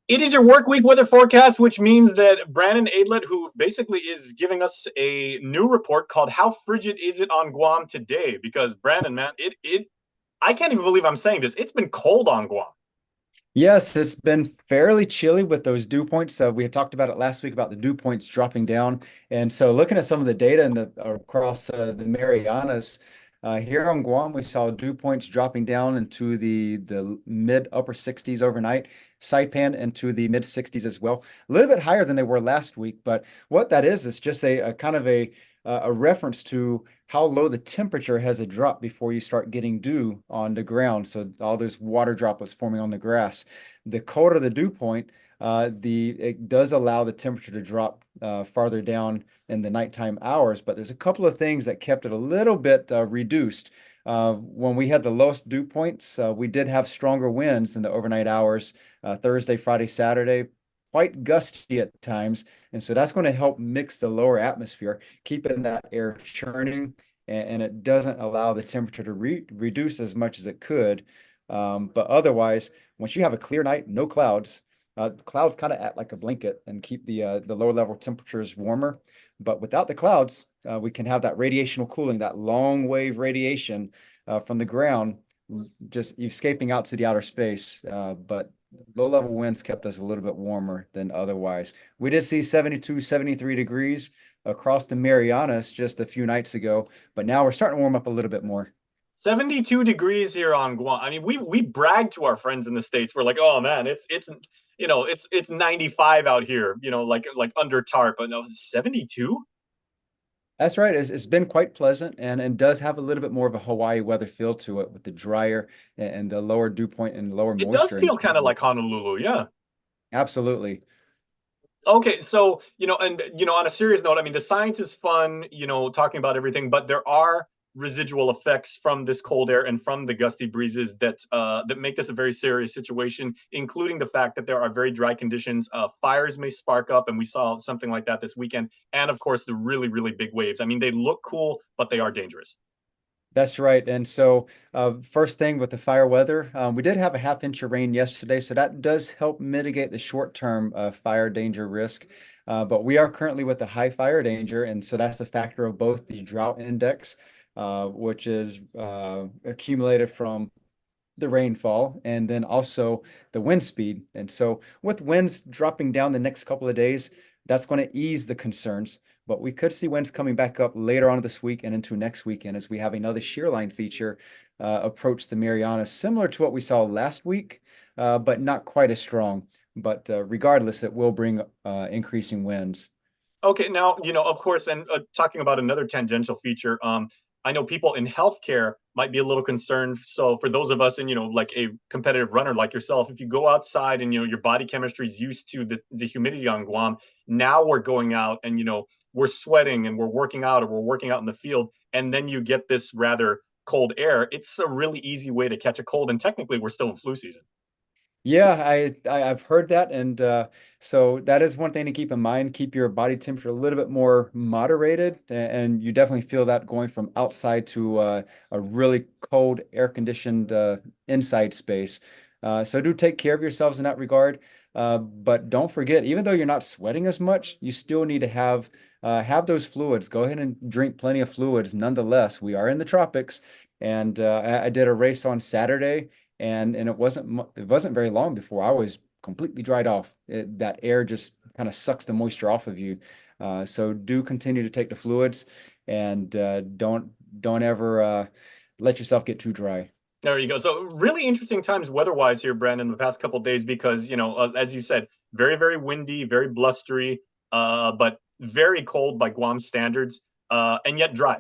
It is your work week weather forecast, which means that Brandon Aidlet, who basically is giving us a new report called "How Frigid Is It on Guam Today?" Because Brandon, man, it I can't even believe I'm saying this. It's been cold on Guam. Yes, it's been fairly chilly with those dew points. We had talked about it last week about the dew points dropping down. And so looking at some of the data across the Marianas, here on Guam, we saw dew points dropping down into the mid upper 60s overnight, Saipan into the mid 60s as well. A little bit higher than they were last week, but what that is just a kind of a reference to how low the temperature has a drop before you start getting dew on the ground. So all those water droplets forming on the grass. The colder the dew point, it does allow the temperature to drop farther down in the nighttime hours. But there's a couple of things that kept it a little bit reduced. When we had the lowest dew points, we did have stronger winds in the overnight hours, Thursday, Friday, Saturday, quite gusty at times. And so that's going to help mix the lower atmosphere, keeping that air churning, and it doesn't allow the temperature to reduce as much as it could. But otherwise, once you have a clear night, no clouds, the clouds kind of act like a blanket and keep the lower level temperatures warmer. But without the clouds, we can have that radiational cooling, that long wave radiation from the ground, just escaping out to the outer space. But low level winds kept us a little bit warmer than otherwise. We did see 72, 73 degrees across the Marianas just a few nights ago, but now we're starting to warm up a little bit more. 72 degrees here on Guam. I mean, we brag to our friends in the States. We're like, oh man, it's 95 out here, like under tarp, but no, 72? That's right. It's been quite pleasant and does have a little bit more of a Hawaii weather feel to it with the drier and the lower dew point and lower It does moisture in feel kind of general. like Honolulu, yeah. Absolutely. Okay, so and on a serious note, I mean, the science is fun, talking about everything, but there are residual effects from this cold air and from the gusty breezes that make this a very serious situation, including the fact that there are very dry conditions. Fires may spark up, and we saw something like that this weekend, and of course the really really big waves. I mean, they look cool, but they are dangerous. That's right. And so, first thing with the fire weather, we did have a half inch of rain yesterday, so that does help mitigate the short-term fire danger risk. But we are currently with the high fire danger, and so that's a factor of both the drought index, which is accumulated from the rainfall, and then also the wind speed. And so, with winds dropping down the next couple of days, that's going to ease the concerns. But we could see winds coming back up later on this week and into next weekend as we have another shear line feature approach the Marianas, similar to what we saw last week, but not quite as strong. But regardless, it will bring increasing winds. Okay, now, of course, and talking about another tangential feature, I know people in healthcare might be a little concerned. So for those of us in, like a competitive runner like yourself, if you go outside and, your body chemistry is used to the humidity on Guam, now we're going out and, we're sweating and we're working out or we're working out in the field, and then you get this rather cold air. It's a really easy way to catch a cold. And technically, we're still in flu season. Yeah, I've heard that, and so that is one thing to keep in mind. Keep your body temperature a little bit more moderated, and you definitely feel that going from outside to a really cold, air-conditioned inside space. So do take care of yourselves in that regard. But don't forget, even though you're not sweating as much, you still need to have those fluids. Go ahead and drink plenty of fluids. Nonetheless, we are in the tropics, and I did a race on Saturday and it wasn't very long before I was completely dried off. That air just kind of sucks the moisture off of you. So do continue to take the fluids and don't ever let yourself get too dry. There you go. So really interesting times weather-wise here, Brandon, the past couple of days because as you said, very very windy, very blustery, but very cold by Guam standards, and yet dry.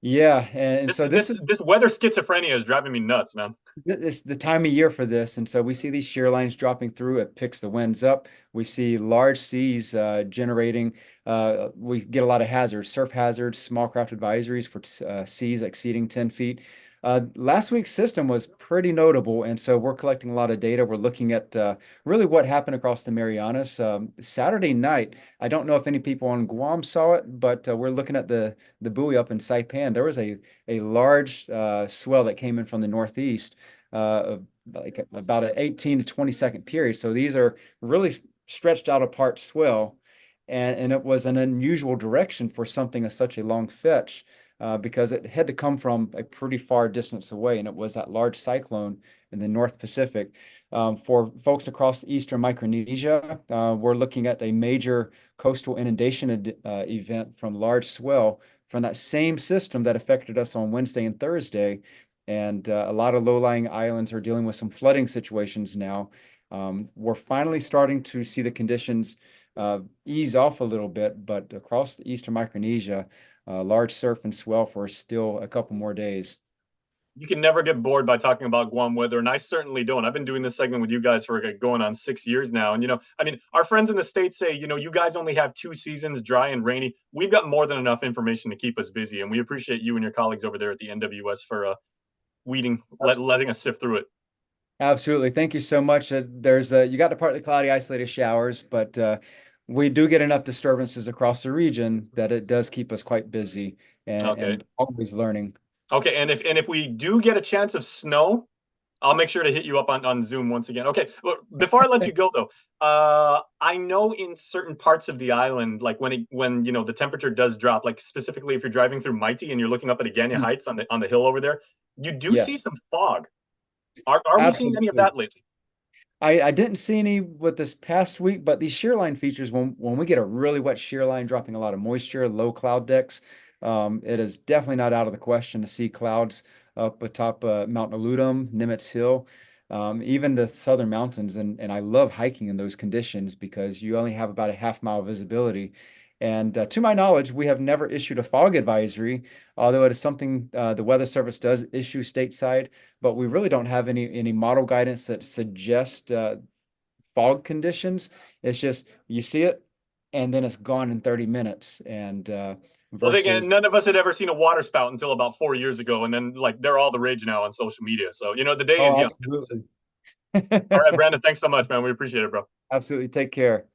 Yeah, and This so this this is this weather schizophrenia is driving me nuts, man. It's the time of year for this, and so we see these shear lines dropping through. It picks the winds up. We see large seas generating. We get a lot of hazards, surf hazards, small craft advisories for seas exceeding 10 feet. Last week's system was pretty notable, and so we're collecting a lot of data. We're looking at really what happened across the Marianas. Saturday night, I don't know if any people on Guam saw it, but we're looking at the buoy up in Saipan. There was a large swell that came in from the northeast, like about an 18 to 20-second period. So these are really stretched out apart swell. And it was an unusual direction for something of such a long fetch, because it had to come from a pretty far distance away, and it was that large cyclone in the North Pacific. For folks across Eastern Micronesia, we're looking at a major coastal inundation event from large swell from that same system that affected us on Wednesday and Thursday. And a lot of low-lying islands are dealing with some flooding situations now. We're finally starting to see the conditions ease off a little bit, but across the Eastern Micronesia, large surf and swell for still a couple more days. You can never get bored by talking about Guam weather, and I certainly don't. I've been doing this segment with you guys for going on 6 years now, and I mean, our friends in the states say, you guys only have 2 seasons, dry and rainy. We've got more than enough information to keep us busy, and we appreciate you and your colleagues over there at the NWS for letting us sift through it. Absolutely. Thank you so much. You got the partly cloudy, isolated showers, but we do get enough disturbances across the region that it does keep us quite busy Okay. and always learning. Okay, and if we do get a chance of snow, I'll make sure to hit you up on Zoom once again. Okay, well, before I let you go though, I know in certain parts of the island, like when the temperature does drop, like specifically if you're driving through Mighty and you're looking up at Agania Mm. Heights on the hill over there, you do see Yes, some fog. Are we seeing any of absolutely. that lately? I didn't see any with this past week, but these shear line features, when we get a really wet shear line dropping a lot of moisture, low cloud decks, it is definitely not out of the question to see clouds up atop Mount Aludum, Nimitz Hill, even the southern mountains. And I love hiking in those conditions because you only have about a half-mile visibility. And to my knowledge, we have never issued a fog advisory, although it is something the Weather Service does issue stateside, but we really don't have any model guidance that suggests fog conditions. It's just you see it and then it's gone in 30 minutes. And Well, again, versus, none of us had ever seen a water spout until about 4 years ago, and then like they're all the rage now on social media. So the day is oh, young. absolutely. All right, Brandon, thanks so much, man. We appreciate it, bro. Absolutely. Take care.